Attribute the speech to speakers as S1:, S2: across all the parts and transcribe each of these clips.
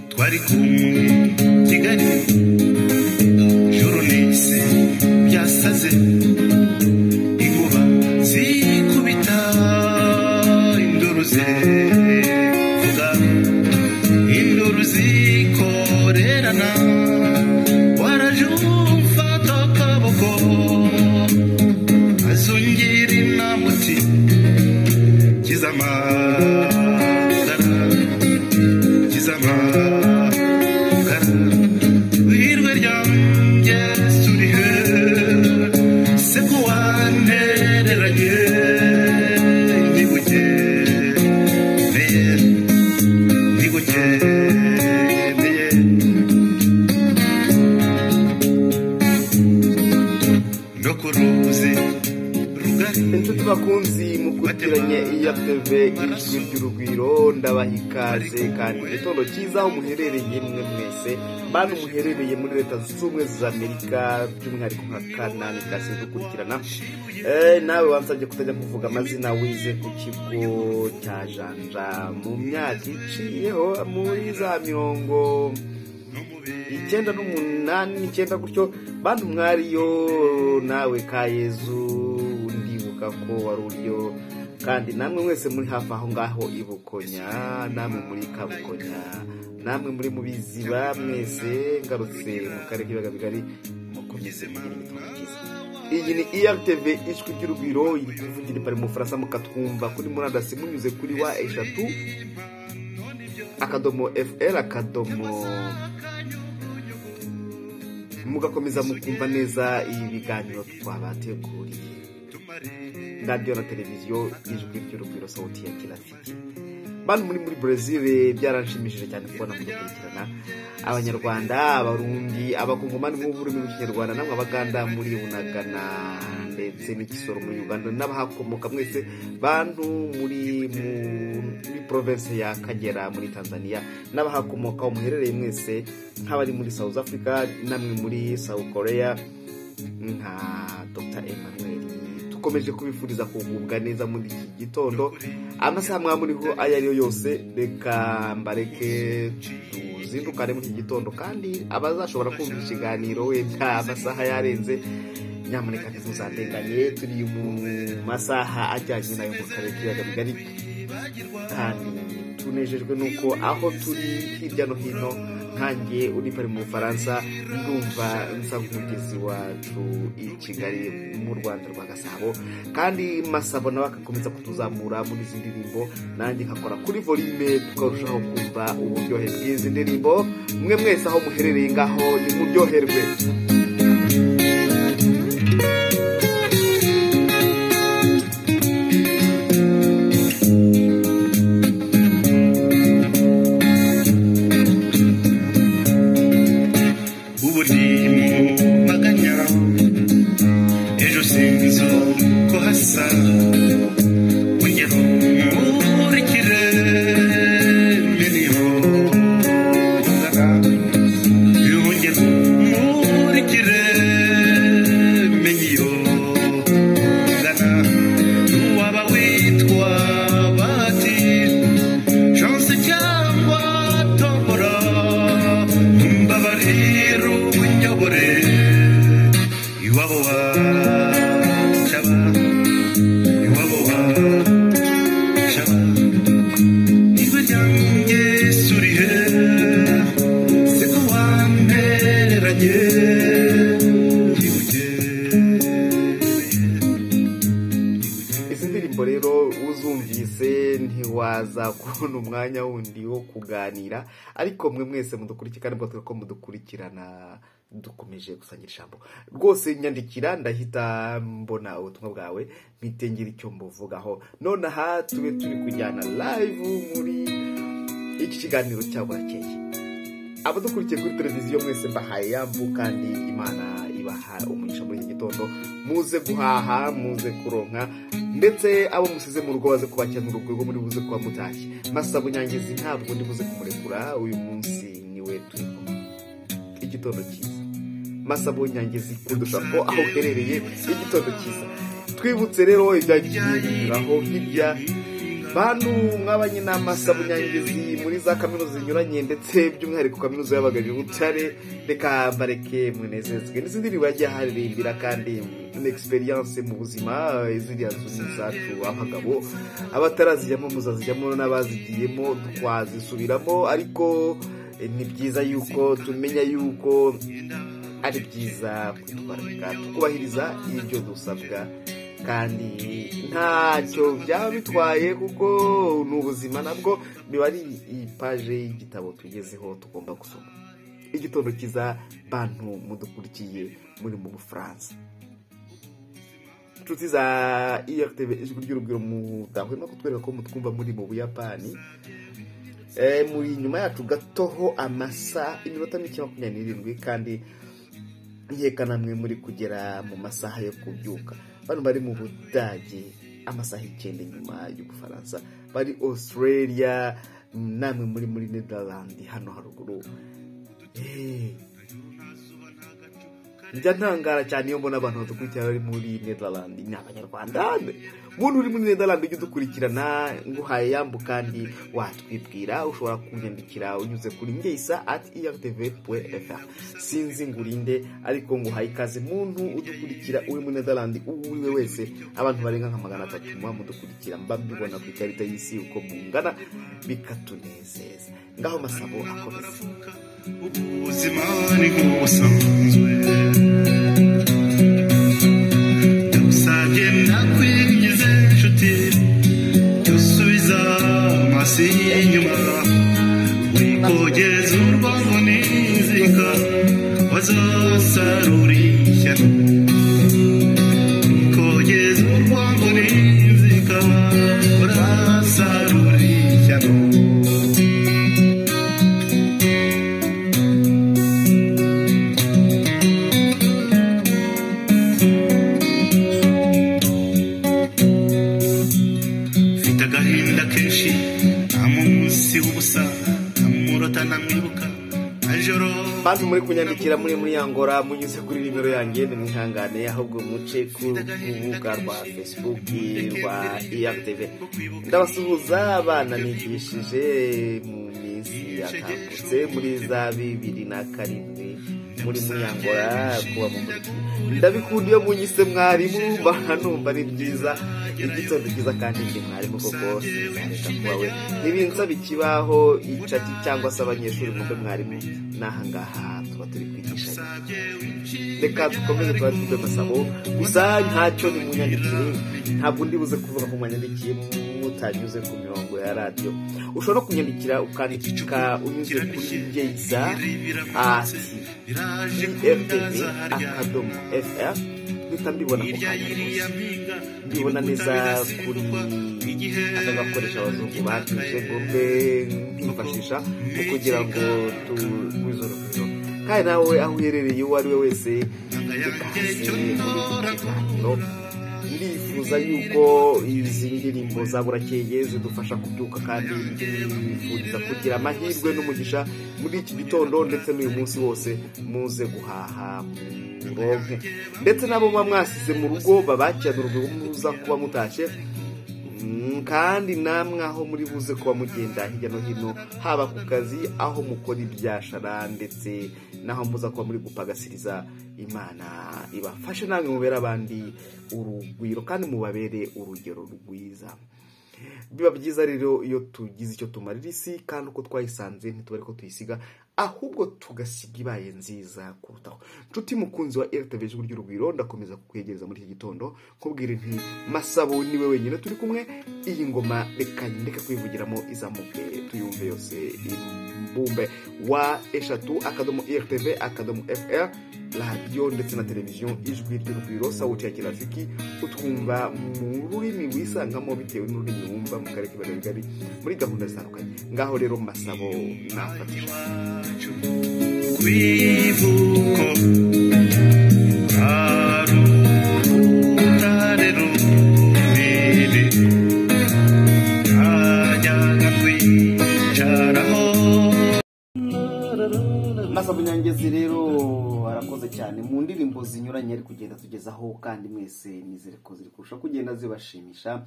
S1: twari kumwe Kigali joro nese byasaze inkuba zikubita induru vuga induru zikorerana waraje umfata akaboko azungira inamuti kizama wirwe ryanjye surihe seko wantereranye
S2: inshuti bakunzi mukurikiranye IRTV ijwi ry'urugwiro ndabaha ikaze kandi igitondo cyiza aho muherereye mwe mwese bantu muherereye muri leta zunze ubumwe za Amerika by'umwihariko nka Kanani kasi dukurikirana nawe wansabye kutajya kuvuga amazina wize ku kigo cya Janja mu myaka iciyeho muri za mirongo 98 gutyo bantu mwariyo nawe Kayezu ko wari uryo kandi namwe mwese muri hafi aho ngaho ibukonya namwe muri Kabukonya namwe muri mubiziba mwese ngarutse mu karere k'ibiyaga bigari mukomeze mugire igitondo cyiza. Iyi ni IRTV ijwi ry'urugwiro iri kuvugira pari mu Faransa mukatwumva kuri murandasi munyuze kuri wa eshatu /FR mugakomeza mukumva neza ibiganiro twabateguriye radio na televiziyo ijwi ry'urugwiro sauti ya kila fiki. Bantu muri Brazil byaranshimishije cyane kubona mukurikirana abanyarwanda abarundi abakongomani mu burimi bw'ikinyarwanda namwe abaganda muri Bunagana ndetse n'Ikisoro muri Uganda n'abahakomoka mwese bantu muri province ya Kagera muri Tanzania n'abahakomoka umuherereye mwese nk'abari muri South Africa namwe muri South Korea nka Dr. Emmanuel dukomeje kubifuriza kugubwa neza muri iki gitondo amasaha mwamuriho ayariyo yose reka mbareke tuzindukane muri iki gitondo kandi abazashobora kumva ikiganiro wenda amasaha yarenze nyamuneka ntizandenganye turi mu masaha ajyanye nayo mu karere k'ibiyaga bigari kandi tunejejwe nuko aho turi hirya no hino nkanjye uri pari mu Faransa ndumva nsa nk'umugezi wacu i Kigali mu Rwanda rwa Gasabo kandi Masabo nawe akakomeza kutuzamura muri izi ndirimbo nanjye nkakora kuri volume tukarushaho kumva uburyohe bw'izi ndirimbo mwe mwese aho muherereye ngaho ni muryoherwe. Ntiwaza kubona umwanya wundi wo kuganira ariko mwe mwese mudukurikirana kandi ko mudukurikirana dukomeje gusangira ijambo rwose nyandikira ndahita mbona ubutumwa bwawe mpitengera icyo mbuvugaho none aha tube turi kujyana live muri iki kiganiro cyabakeye abadukurikiye kuri televiziyo mwese mbahaye yambu kandi Imana ibaha umugisha muri iki gitondo, muze guhaha, muze kuronka, ndetse abo musize mu rugo baze kubakira mu rugo muri buze kuba mutashye. Masabo Nyangezi ntabwo ndi buze kumurekura, uyu munsi niwe turi kumwe. Igitondo cyiza Masabo Nyangezi kudusha ko aho uherereye, igitondo cyiza. Twibutse rero ibyagiye binyuraho hirya bantu mwabanye na Masabo Nyangezi muri za kaminuza zinyuranye, ndetse by'umwihariko kaminuza y'Abagabo Butare. Reka bareke munezezwe n'izindi ribagiye haririmbira kandi experience mu buzima, izindi nzu zacu abagabo abatarazijyamo muzazijyamo, n'abazigiyemo twazisubiramo. Ariko ni byiza yuko tumenya yuko ari byiza kwitwararika tukubahiriza ibyo dusabwa, kandi ntacyo byaba bitwaye kuko n'ubuzima nabwo biba ari ipaje y'igitabo tugezeho tugomba gusoma. Igitondo cyiza bantu mudukurikiye muri mu Bufaransa, inshuti za IRTV ijwi ry'urubwiro, mudahwema kutwereka ko mutwumva muri mu Buyapani. Muri nyuma yacu gatoho amasaha iminota 27, kandi nkeka namwe muri kugera mu masaha yo kubyuka. Bano bari mu Budage amasaha 9 nyuma y'Ubufaransa, bari Australia, namwe muri Netherlands hano haruguru. Njya ntangara cyane iyo mbona abantu badukurikira bari muri Netherlands, ni Abanyarwanda. Muntu uri muri Netherlands ujye udukurikirana, nguhaye yambu kandi watwibwira. Ushobora kunyandikira unyuze kuri ngeisa@irtv.fr. Sinzi ngurinde, ariko nguhaye ikaze muntu udukurikira uri muri Netherlands uwe wese. Abantu barenga nka 300 mu mudukurikira, mba mbibona ku ikarita y'isi uko mungana, bikatunezeza. Ngaho Masabo akomeze.
S1: Ubuzima ni nk'ubusanzwe, usabye nakwinjize inshuti, usubiza amaso inyuma, wikogeza urwango n'inzika, wazasarura ishyano. Wikogeza urwango n'inzika, wazasarura ishyano.
S2: Bantu muri kunyandikira muri Angola, munyuze kuri nimero yanjye, nimwihangane, ahubwo muce ku rubuga rwa Facebook rwa IRTV. Ndabasuhuza abana nigishije mu minsi yakambutse muri za 2007 muri Angola kuba mu muri. Ndabikunda iyo munyise mwarimu, banumva ari byiza. Igitondo cyiza kandi ndi mwarimu koko, sinzareka kuba we. Ntibinsaba ikibaho icati cyangwa se abanyeshuri mumbe mwarimu, nahangaha tuba turi kwigisha. Reka dukomeze twatubwe Masabo, gusa ntacyo ni munyandikire, ntabwo ndi buze kuvuga ko mwanyandikiye mutanyuze ku mirongo ya radio. Ushobora kunyandikira ukandika unyuze kuri ngeisa@irtv.fr. Ndibona ko ndibona neza kuri agakoresha abazungu bakize gombe nkifashisha mu kugira ngo tubizorofero. Kandi nawe aho uherereye uwo ari we wese, ndifuza yuko izi ndirimbo za Burakeye zidufasha kubyuka, kandi ndifuriza kugira amahirwe n'umugisha muri iki gitondo, ndetse n'uyu munsi wose muze guhaha muronke, ndetse nabo mwasize mu rugo babakira urugo muza kuba mutashye, kandi namwe aho muri buze kuba mugenda hirya no hino, haba ku kazi, aho mukora ibyashara, ndetse naho muza kuba muri gupagasiriza. Imana ibafashe namwe mubera abandi urugwiro, kandi mubabere urugero rwiza. Biba byiza rero iyo tugize icyo tumarira isi, kandi uko twayisanze ntitubare ko tuyisiga, ahubwo tugasiga ibaye nziza kurutaho. Nshuti mukunzi wa IRTV ijwi ry'urugwiro, ndakomeza kukwegereza muri iki gitondo nkubwira nti Masabo niwe wenyine turi kumwe. Iyi ngoma reka ndeke kwivugiramo, izamuke tuyumve yose. Imbumbe wa eshatu@irtv.fr, radio ndetse na televiziyo ijwi ry'urugwiro, sauti ya kirafiki, utwumva mu rurimi wisangamo bitewe n'ururimi wumva mu karere k'Ibiyaga Bigari muri gahunda zitandukanye. Ngaho rero Masabo nafatisha
S1: kwivuko
S2: Masabo Nyangezi rero arakoze cyane mu ndirimbo zinyuranye ari kugenda tugezaho, kandi mwese nizere ko ziri kurusha kugenda zibashimisha.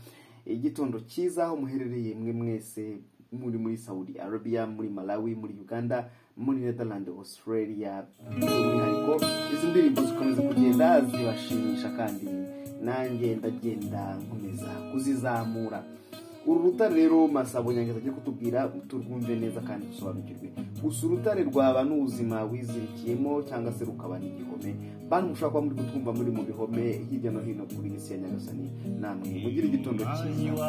S2: Igitondo cyiza aho muherereye mwe mwese, muri Saudi Arabia, muri Malawi, muri Uganda, muri Netherlands, Australia, ariko izi ndirimbo zikomeza kugenda zibashimisha, kandi nanjye ndagenda nkomeza kuzizamura. Uru rutare rero Masabo Nyangezi agiye kutubwira turwumve neza kandi dusobanukirwe. Gusa urutare rwaba n'ubuzima wizirikiyemo cyangwa se rukaba n'igihome. Bantu mushaka kuba muri kutwumva muri mu bihome hirya no hino kuri isi ya Nyagasani, namwe mugire igitondo cyiza.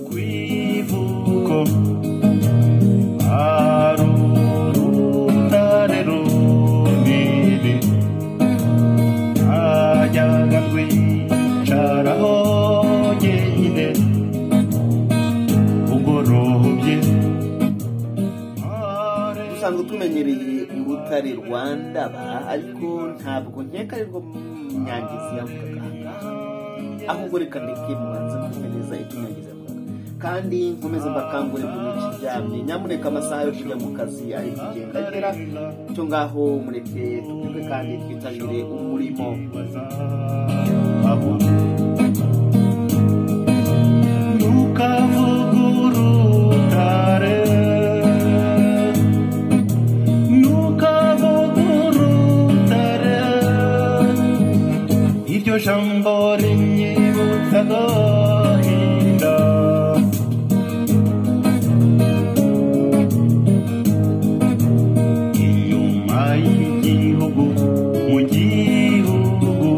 S1: Kwivuko arurutare runini ajyaga rwicaraho jyenyine ugorobye.
S2: Dusanzwe tumenyereye urutare rwa Ndaba, ariko ntabwo nkeka ari rwo Nyangezi yavugaga ahangaha, ahubwo reka ndeke mubanze mumeneza icyo Nyangezi yavugaga, kandi nkomeze mbakangure mu kiryamye. Nyamuneka amasaha yo kujya mu kazi ari kugenda agera, cyo ngaho mureke tuvuge kandi twitabire umurimo.
S1: Nukavugurutare iryo jambo rinyibutsa agahinda. Inyuma y'igihugu mu gihugu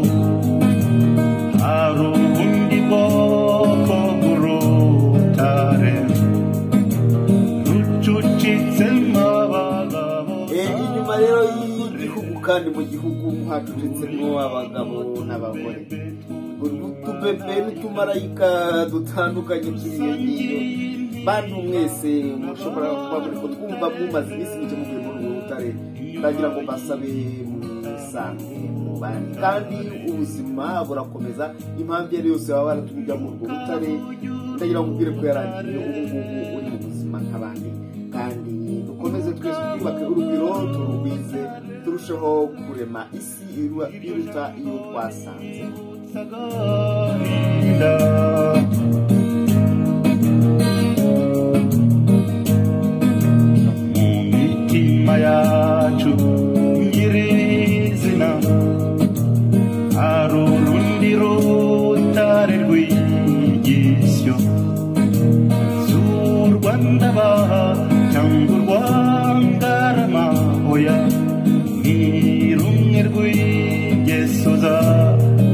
S1: hari ubundi bwoko bw'urutare rucucitsemo abagabo.
S2: Inyuma rero y'igihugu kandi mu gihugu hacucitsemo abagabo n'abagore, utubebe n'utumarayika dutandukanye by'iyo. Bantu mwese mushobora kuba muri kutwumva mumaze iminsi mike muvuye muri uru rutare, ndagira ngo mbasabe mwisange mu bandi, kandi ubuzima burakomeza. Impamvu iyo ari yose waba waratumijya muri urwo rutare, ndagira ngo ubwire ko yarangiye ubu ngubu uri mu buzima nk'abandi, kandi dukomeze twese twubake urugwiro turugwize, turusheho kurema isi iruta iyo twasanze.
S1: Mu mitima yacu nyirizina hari urundi rutare rw'igisyo, z'urwa Ndaba cyangwa urwa Ngarama, oya ni rumwe rw'ingeso za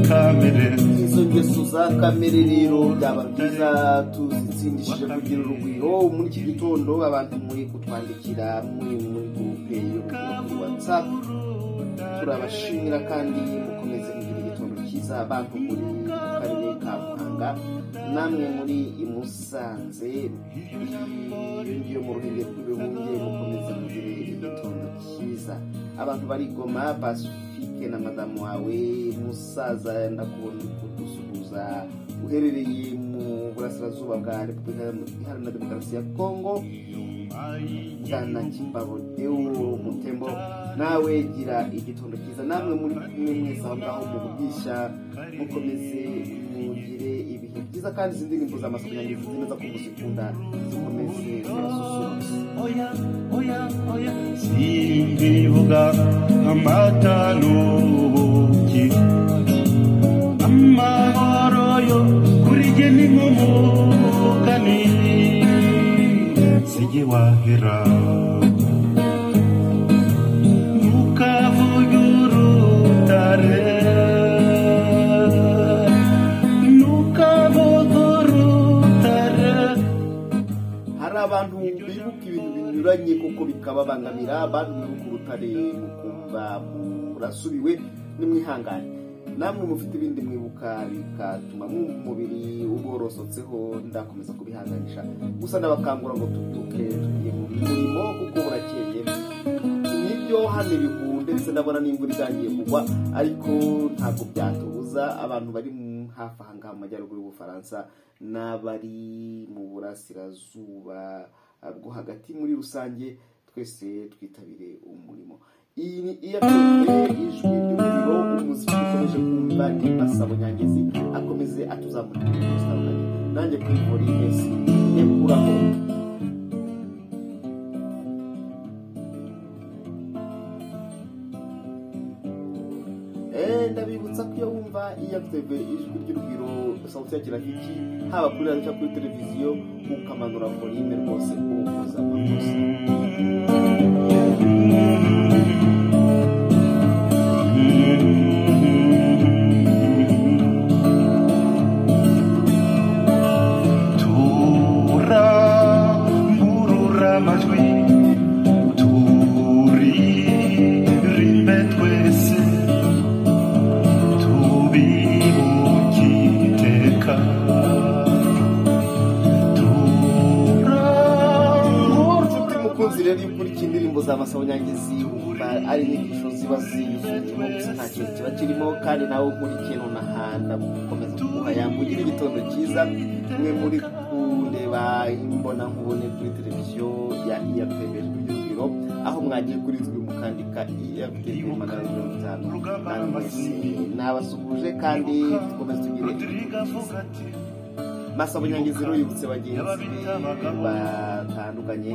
S1: kamere.
S2: Izo ngeso za kamere rero byaba byiza tuzitsindishije kugira urugwiro. Muri iki gitondo abantu muri kutwandikira muri groupe yo kuri WhatsApp, turabashimira kandi mukomeze kugira igitondo cyiza. Abantu muri mu karere ka Muhanga, namwe muri Musanze, iyo mu Ruhengeri rw'Ibihumye, mukomeze mugire igitondo cyiza. Abantu bari Goma, Pacifique na madamu wawe musaza ndakubona kudusuhuza, uherereye mu burasirazuba bwa Repubulika Iharanira Demokarasi ya Kongo, Bwana Kimbabodeo Mutembo, nawe gira igitondo cyiza. Namwe muri kumwe mwese aho ngaho mu Bugisha, mukomeze mugire ibihe byiza, kandi izi ndirimbo za Masabo Nyangezi zimeza ko muzikunda, zikomeze zibasusurutse.
S1: Simbivuga amata n'ubuki, amahoro yo kuri jye ni nk'umugani, sijye wahera. Ntukavuge urutare, ntukavuge urutare.
S2: Hari abantu bibuka ibintu binyuranye kuko bikababangamira. Abantu bibuka urutare mukumva murasubiwe, nimwihangane. Namwe mufite ibindi mwibuka bikatuma umubiri uborosotseho, ndakomeza kubihanganisha. Gusa ndabakangura ngo tutuke tugiye mu murimo kuko burakeye. Nibyo hano ibihu ndetse ndabona n'imvura itangiye kugwa, ariko ntabwo byatubuza abantu bari hafi aha ngaha mu majyaruguru y'Ubufaransa n'abari mu burasirazuba bwo hagati muri rusange, twese twitabire umurimo. Iyi ni iyatwe ijwi ry'umuriro, umuziki ukomeje kumva ni Masabo Nyangezi akomeze atuzamurira umusaruro. Nanjye kuri Volume nekuraho. Ndabibutsa ko iyo wumva iyatwe ijwi ry'urugwiro sauti ya kirafiki haba kuri radio cyangwa kuri televiziyo ukamanura volume rwose ukoza amakosa.
S1: Turangurura amajwi turirimbe twese tubibuke iteka.
S2: Mukunzi rero y'ukurikira indirimbo za Masabo Nyangezi ari inyigisho ziba ziyuzuyemo gusa nta kintu kiba kirimo, kandi nawe ukurikiye nonahanda gukomeza kuguha yambugira igitondo cyiza. Mwe muri kureba imbona nkubone kuri televiziyo ya IRTV y'urugwiro, aho mwagiye kuri twe mukandika IRTV 550 nabasuhuje kandi dukomeze tugire Masabo Nyangezi rero yibutse bagenzi batandukanye.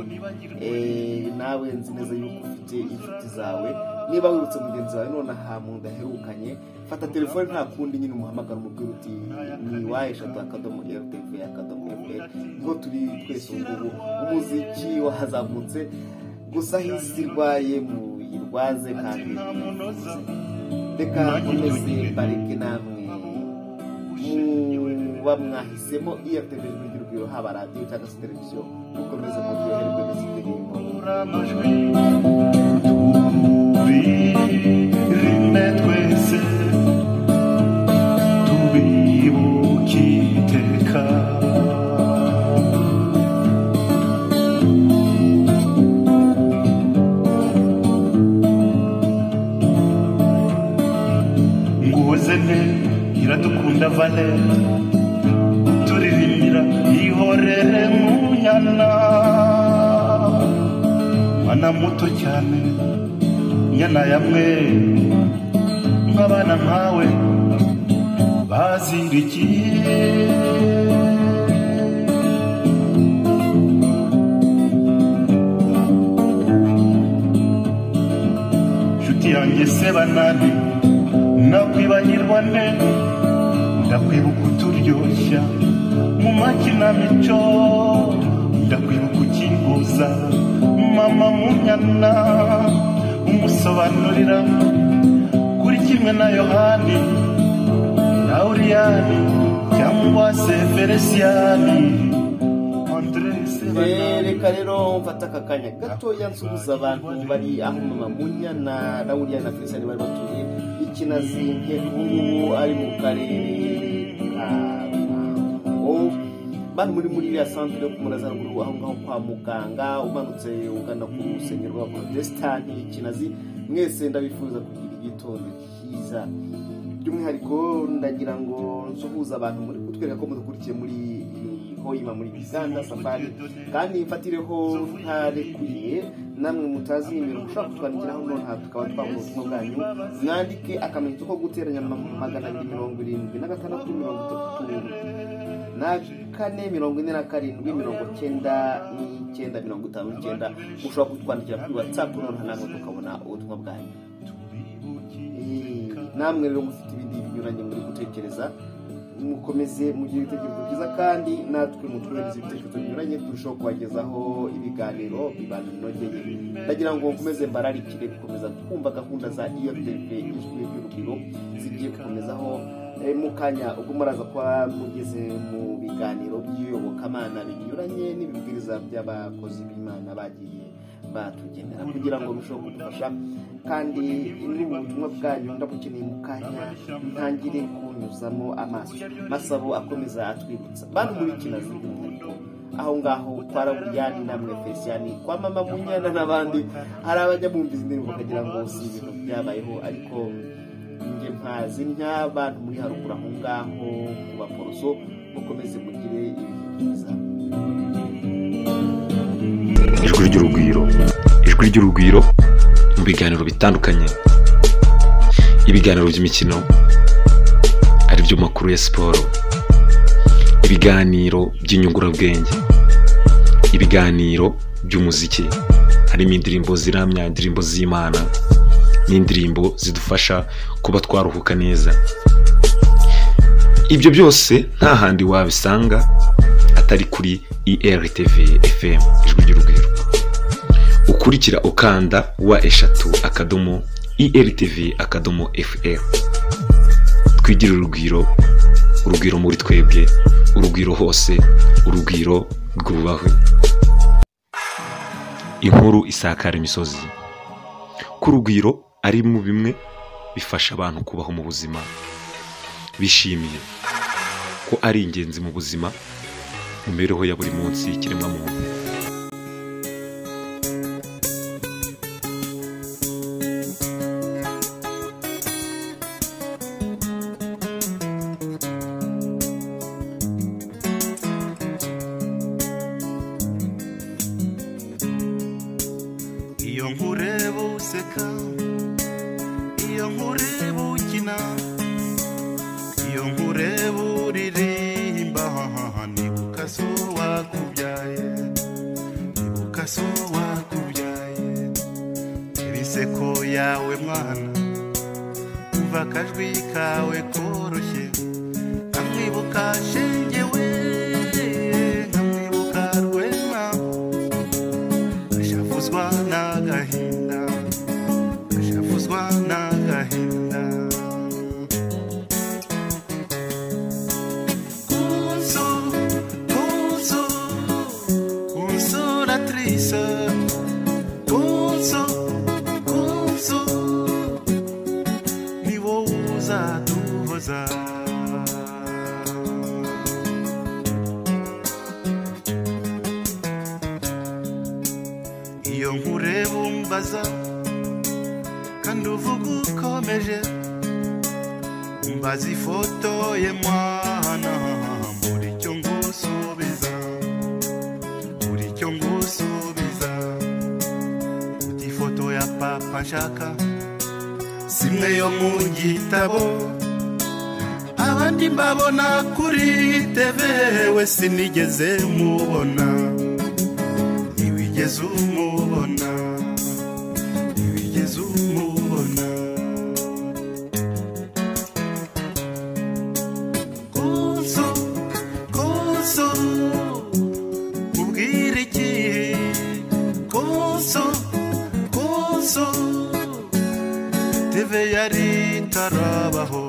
S2: Nawe nzi neza yuko ufite inshuti zawe, niba wibutse mugenzi wawe none aha mu ndaherukanye, fata telefone nta kundi nyine umuhamagara umubwira uti ni y@rtv.fr niho turi twese ubu umuziki wahazamutse gusa hisirwaye mu yirwaze kandi reka nkomeze bareke namwe muba mwahisemo IRTV y'urugwiro haba radio cyangwa se televiziyo mukomeze muryoherwe n'izindi
S1: Rimwe twese tubibuke iteka. Nguwozene Iradukunda Valere turirimbira ihorere munyana, mwana muto cyane nyana yamwe nk'abana nkawe bazirikiye. Nshuti yanjye Sebanani nakwibagirwa nte, ndakwibuka uturyoshya mu makinamico, ndakwibuka ukinguza mama munyana umusobanurira kuri kimwe na Yohani na Uriyani cyangwa se Feresiyani.
S2: Reka rero mfata akanya gatoya nsuhuza abantu bari aho mama Munyana na Uriyani na Feresiyani bari batuye Ikinazi nk'ubu ari mu karere ka bantu muri ya centre yo kumuraza ruguru aho ngaho kwa muganga umanutse ugana ku rusengero rwa Protestant Ikinazi. Mwese ndabifuza kugira igitondo cyiza. By'umwihariko ndagira ngo nsuhuza abantu muri kutwereka ko mudukurikiye muri Hoima muri Uganda Safari, kandi mfatireho ntarekuye namwe mutazi nimero mushaka kutwandikiraho none tukaba twabona ubutumwa bwanyu. Mwandike akamenyetso ko guteranya 276 ushobora kutwandikira kuri WhatsApp none namwe tukabona ubutumwa bwanyu. Namwe rero mufite ibindi binyuranye muri gutekereza, mukomeze mugire ibitekerezo byiza, kandi natwe mutwohereze ibitekerezo binyuranye turushaho kubagezaho ibiganiro bibanogeye. Ndagira ngo mukomeze mbararikire gukomeza kumva gahunda za IRTV ijwi ry'urugwiro zigiye gukomezaho mu kanya ubwo muraza kuba mugeze mu biganiro by'iyobokamana binyuranye n'ibibwiriza by'abakozi b'Imana bagiye batugenera kugira ngo birusheho kudufasha. Kandi n'ubutumwa bwanyu ndabukeneye mu kanya ntangire kunyuzamo amaso. Masabo akomeza atwibutsa bantu muri Ikinazi by'umwihariko aho ngaho kwa Uriyani namwe Feresiyani kwa mama Munyana n'abandi, hari abajya bumviza indirimbo bakagira ngo si ibintu byabayeho, ariko nge mpazi nk'abantu muri haruguru aho ngaho ku Baporoso mukomeze mugire ibintu byiza.
S3: Ijwi ry'urugwiro, ijwi ijwi ry'urugwiro mu biganiro bitandukanye, ibiganiro by'imikino ari byo makuru ya siporo, ibiganiro by'inyungurabwenge, ibiganiro by'umuziki, harimo indirimbo ziramya, indirimbo z'Imana n'indirimbo zidufasha kuba twaruhuka neza. Ibyo byose nta handi wabisanga atari kuri IRTV FM ijwi ry'urugwiro. Ukurikira ukanda *, IRTV.fr. Twigira urugwiro, urugwiro muri twebwe, urugwiro hose, urugwiro rwubahwe. Inkuru isakara imisozi. Ku rugwiro ari mu bimwe bifasha abantu kubaho mu buzima bishimiye, ko ari ingenzi mu buzima, mu mibereho ya buri munsi y'ikiremwa muntu.
S1: Iyo nkureba useka, iyo nkureba ukina, iyo nkureba uririmba, nibuka so wakubyaye, nibuka so wakubyaye. Ibiseko yawe mwana, umva akajwi kawe koroshye, nkamwibuka shenge we, nkamwibuka rwema, ashafuzwa n'agahinda, ashafuzwa n'agahinda. Consolatrice, conso, ni wowe uzaduhoza. Iyo nkureba umbaza kandi uvuga ukomeje, umbaza ifoto ye mwana, muri cyo ngusubiza, muri cyo ngusubiza. Uti ifoto ya papa nshaka, simwe yo mu gitabo, abandi mbabona kuri TV, we sinigeze mubona, ntiwigeze umubona, ntiwigeze umubona. Konso, ubwira iki? Konso, TV yari itarabaho.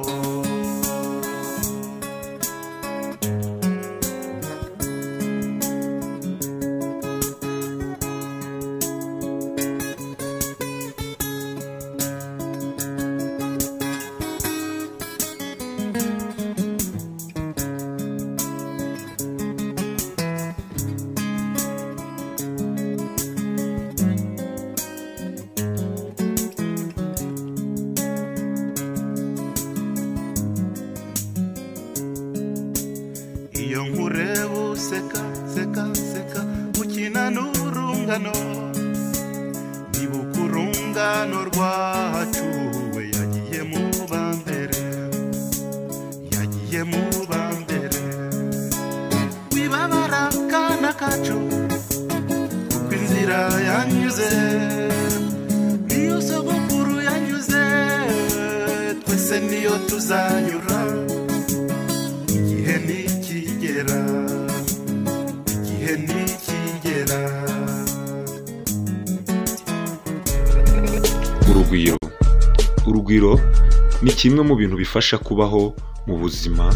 S1: Iyo nkureba useka, seka, ukina n'urungano, nibuka urungano rwacu, we yagiye mu bambere, yagiye mu bambere. Wibabara kana kacu, kuko inzira yanyuze, niyo sogokuru yanyuze, twese niyo tuzanyura. Igihe nikigera, igihe nikigera.
S3: Urugwiro ni kimwe mu bintu bifasha kubaho mu buzima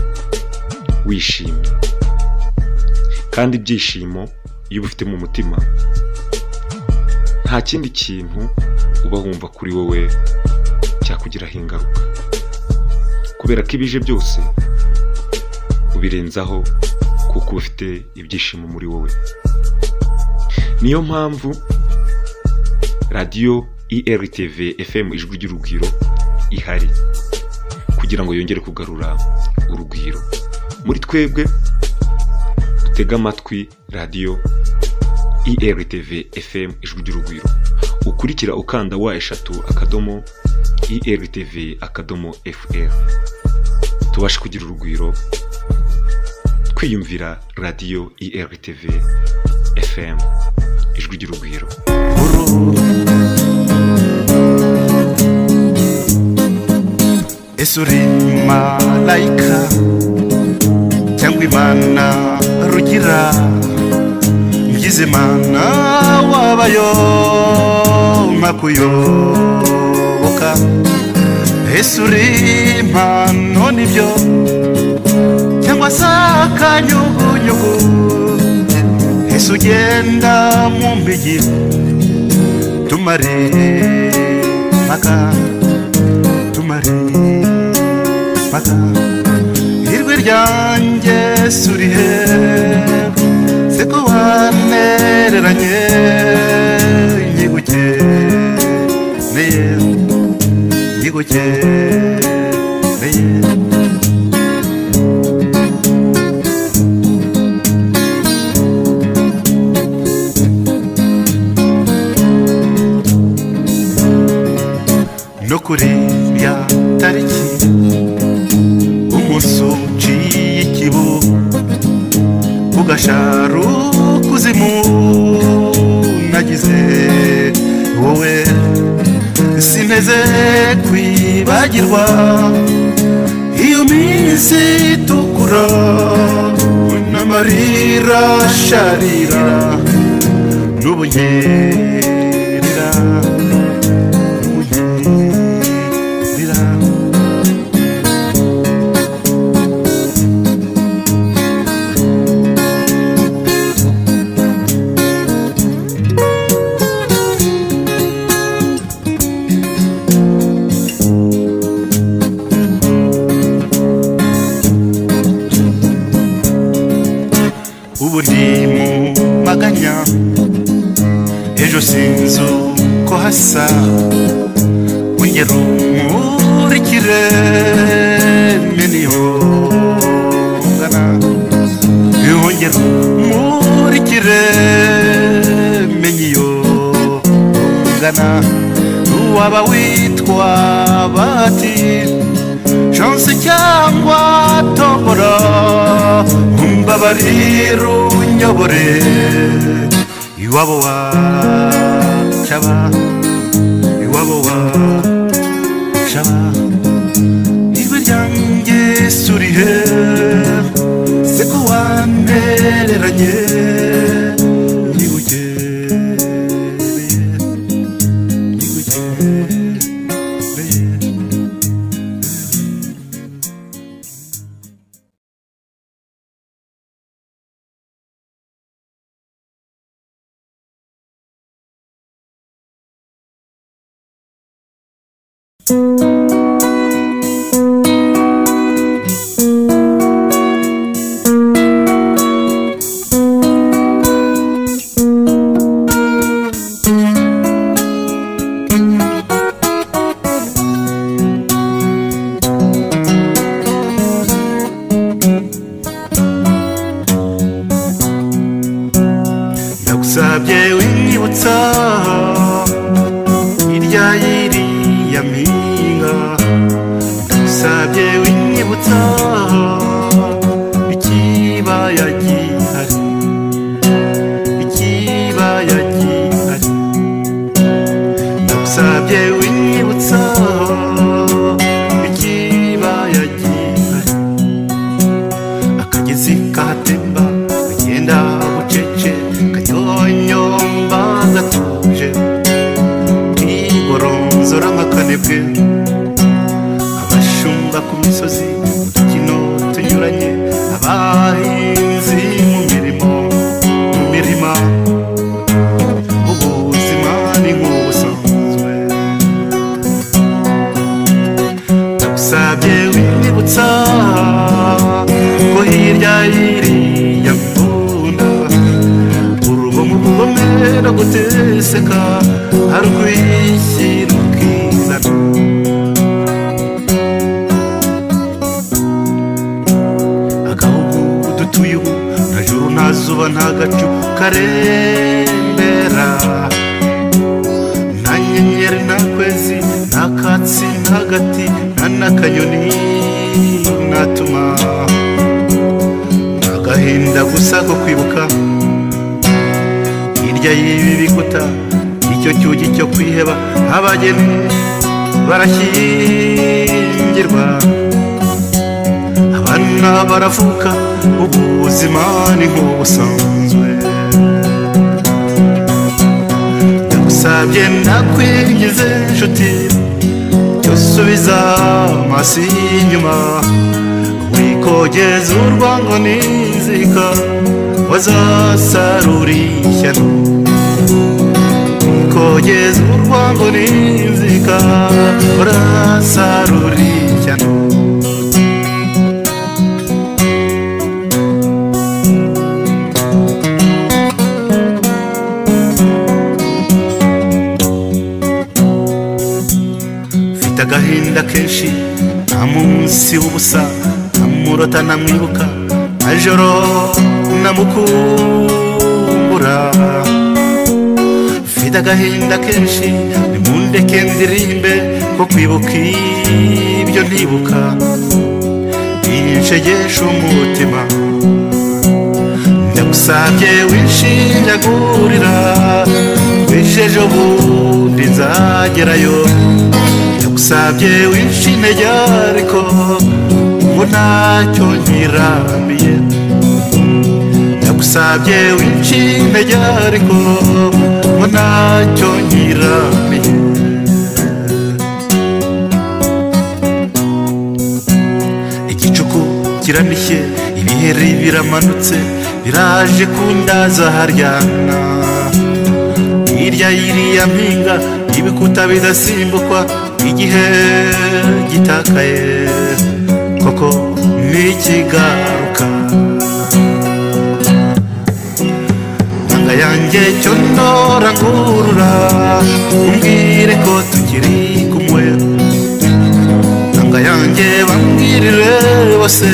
S3: wishimye, kandi ibyishimo iyo ubifite mu mutima, nta kindi kintu uba wumva kuri wowe cyakugiraho ingaruka, kubera ko ibije byose ubirenzaho kuko ufite ibyishimo muri wowe. Niyo mpamvu radiyo IRTV FM ijwi ry'urugwiro ihari, kugira ngo yongere kugarura urugwiro muri twebwe. Dutega amatwi radiyo IRTV FM ijwi ry'urugwiro, wadukurikira ukanda wa3.irtv.fr tubashe kugira urugwiro kwiyumvira radio IRTV FM ijwi ry'urugwiro.
S1: Esuri malaika cyangwa imana rugira ngize mana wabayo makuyoboka Esuri impano nibyo cyangwa sakanyugunyugu Yesu ugenda mu mbigi tumare maka hirwe ryanjye surihe seko wanereranye nyigukeneye no kuri ya tariki umusuci y'ikibu ugasharu kuzimu nagize wowe sineze kwibagirwa iyo minsi itukura n'amarira sharira n'ubunyerera ejo sinzu ko hasa wongera umurikire meniho ngana wongera umurikire meniyo ngana waba witwa bati chance cyangwa tombora umbabarira unyobore iwabo wa chaba ijwi ryanjye surihe seko wanereranye Ndagusabye winyibutsa irya iriya mpinga Ndagusabye winyibutsa ikibaya gihari Ndagusabye winyibutsa ikibaya gihari akagezi katemba kagenda bucece kanyonyomba gatuje kigoronzora nk'akanebwe abashumba ku misozi udukino tunyuranye abahinzi mu mirima ubuzima ni nk'ubusanzwe Ndagusabye winyibutsa ko hirya iriya mbunda urugomo rugomera guteseka harwishyira ukizana agahugu dutuye ubu nta juru nta zuba nta gacu karembera nta hasi hagati n'akanyoni natuma agahinda gusa ko kwibuka hirya y'ibi bikuta icyo cyugi cyo kwiheba abageni barashyingirwa abana baravuka ubuzima ni nk'ubusanzwe ndagusabye nakwingize inshuti subiza amaso inyuma wikogeza urwango n'inzika wazasarura ishyano wikogeza urwango n'inzika wazasarura ishyano agahinda kenshi nta munsi w'ubusa namurota namwibuka ajoro namukumbura mfite agahinda kenshi nimundeke ndirimbe ko kwibuka ibyo ntibuka binshegesha umutima ndagusabye winshinyagurira wisheje ubundi nzagerayo ndagusabye wishintege ariko ngo ntacyo nkiramiye ndagusabye wishintege ariko ngo ntacyo nkiramiye igicuku kiranishye ibiheri biramanutse biraje kundaza haryana hirya y'iriya mpinga ibikuta bidasimbukwa igihe gitakaye koko ntikigaruka nanga yanjye cyo ndora ngurura umbwire ko tukiri kumwe nanga yanjye bambwirire bose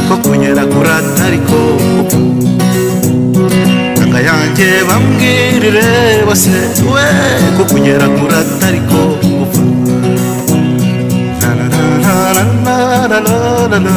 S1: ko kugera kuri atariko nanga yanjye bambwirire bose we ko kugera kuri atariko la la la la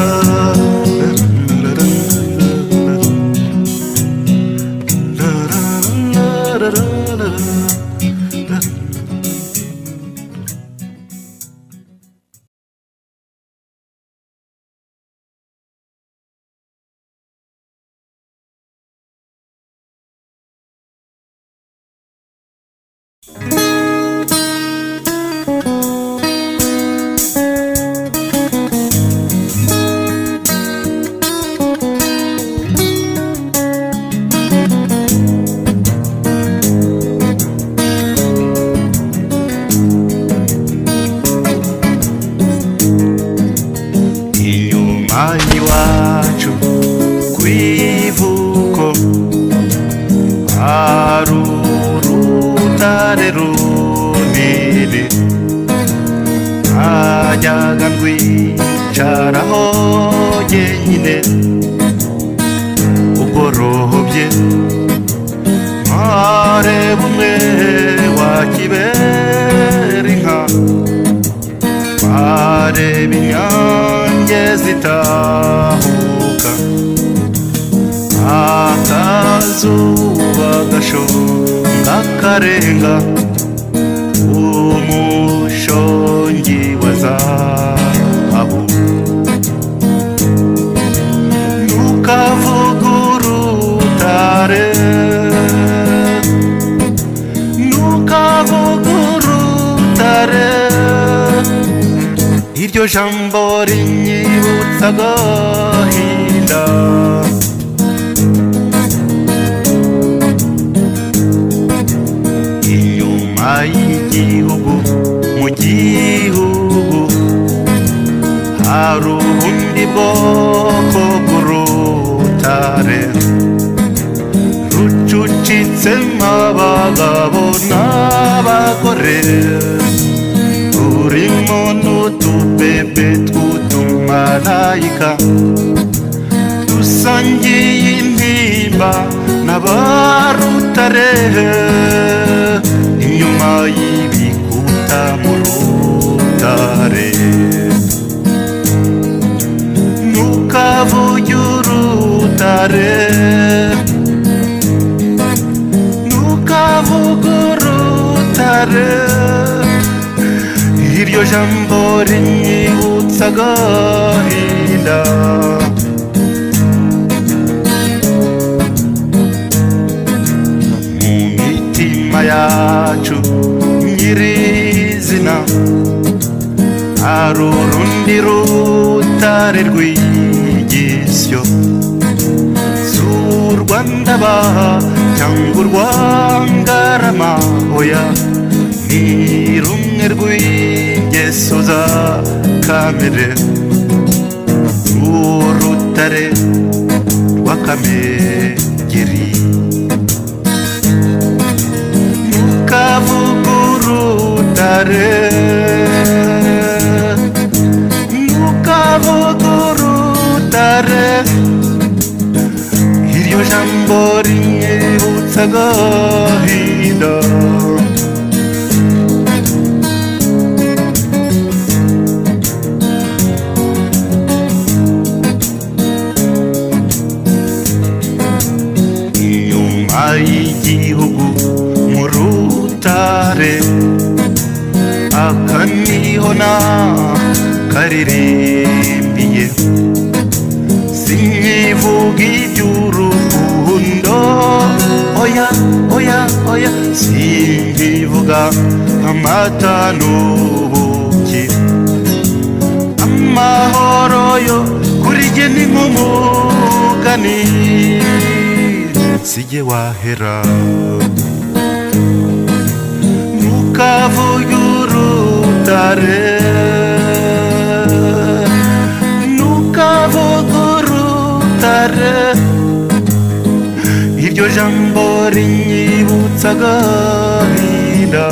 S1: iwacu kwivuko arurutare runini najyaga ndwicaraho jyenyine ugorobye nkareba umwe wa kibera inka nkareba inyange zitahuka akazuba gashonga karenga umushongi wa zahabu ntukavuge urutare ntukavuge urutare iryo jambo rinyibutsa agahinda inyuma y'igihugu mu gihugu hari ubundi bwoko bw'urutare rucucitsemo abagabo n'abagore rurimo n'utubebe tw'utumarayika dusangiye intimba n'abarutare inyuma y'ibikuta mu rugo urutare ntukavuge urutare ntukavuge urutare iryo jambo rinyibutsa agahinda mu mitima yacu nyirizina hari urundi rutare rw'igisyo si urwandaba cyangwa urwangarama oya ni rumwe rw'ingeso za kamere urutare rw'akamegeri ntukavuge urutare ntukavuge urutare iryo jambo rinyibutsa agahinda inyuma y'igihugu mu rutare akaniho nakaririmbiye sinkivuga iby'urukundo oya oya oya sinkivuga amata n'ubuki amahoro yo kuri jye ni nk'umugani sijye wahera ntukavuge urutare ntukavuge urutare iryo jambo rinyibutsa agahinda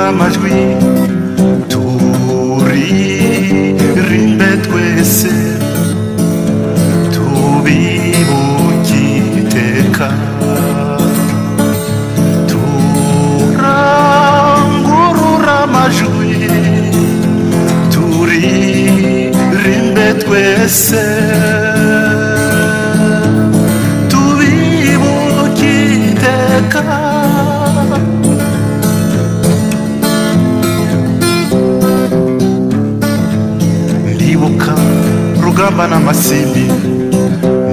S1: amajwi turirimbe twese tubibuke iteka turangurura amajwi turirimbe twese tubibuke iteka rugamba n'amasimbi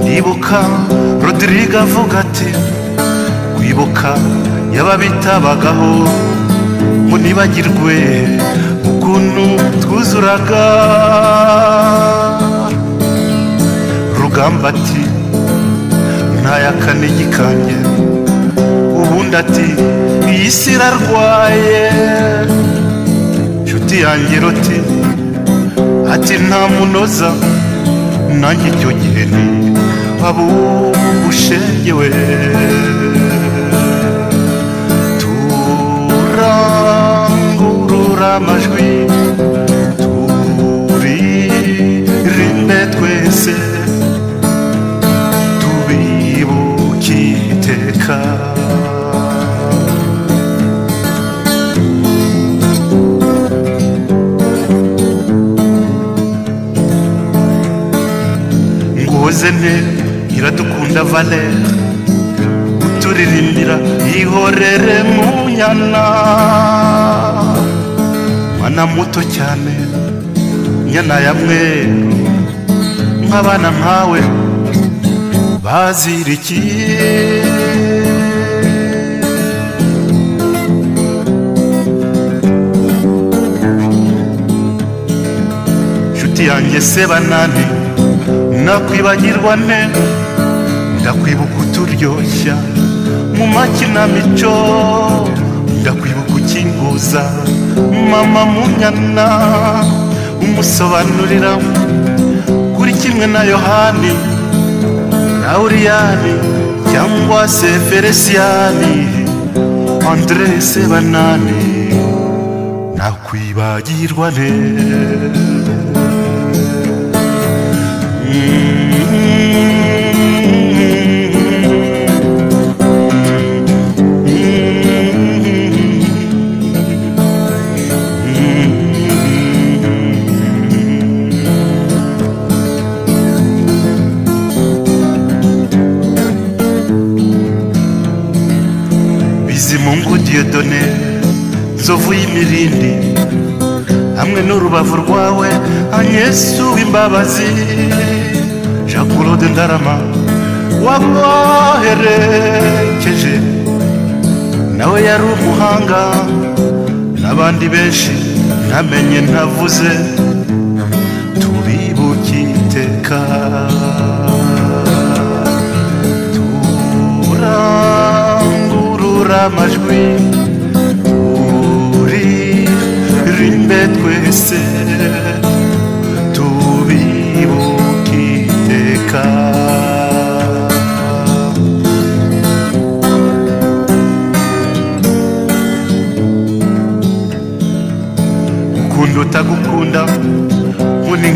S1: ndibuka Rodrigue avuga ati kwibuka yababitabagaho ngo nibagirwe ukuntu twuzuraga rugamba ati ntayakane kanjye ubundi ati iyi si irarwaye nshuti yanjye roti ati nta munoza nanjye icyo gihe ni abubushengewe turangurura amajwi turirimbe twese tubibuke iteka mvuze nte Iradukunda Valère uturirimbira ihorere mu nyana mwana muto cyane nyana ya mweru nk'abana nkawe bazirikiye nshuti yanjye Sebanani nakwibagirwa nte ndakwibuka uturyoshya mu makinamico ndakwibuka ukinguza mama munyana umusobanurira kuri kimwe na Yohani na Uriyani cyangwa se Feresiyani Andre Sebanani nakwibagirwa nte Bizimungu Dieudonné Nzovu y'imirindi hamwe n'urubavu rwawe Agnesu w'imbabazi Jean Claude Ndarama wabaherekeje nawe yari umuhanga n'abandi benshi ntamenye ntavuze tubibuke iteka turangurura amajwi turirimbe twese tubibuke iteka ukunda utagukunda nkuni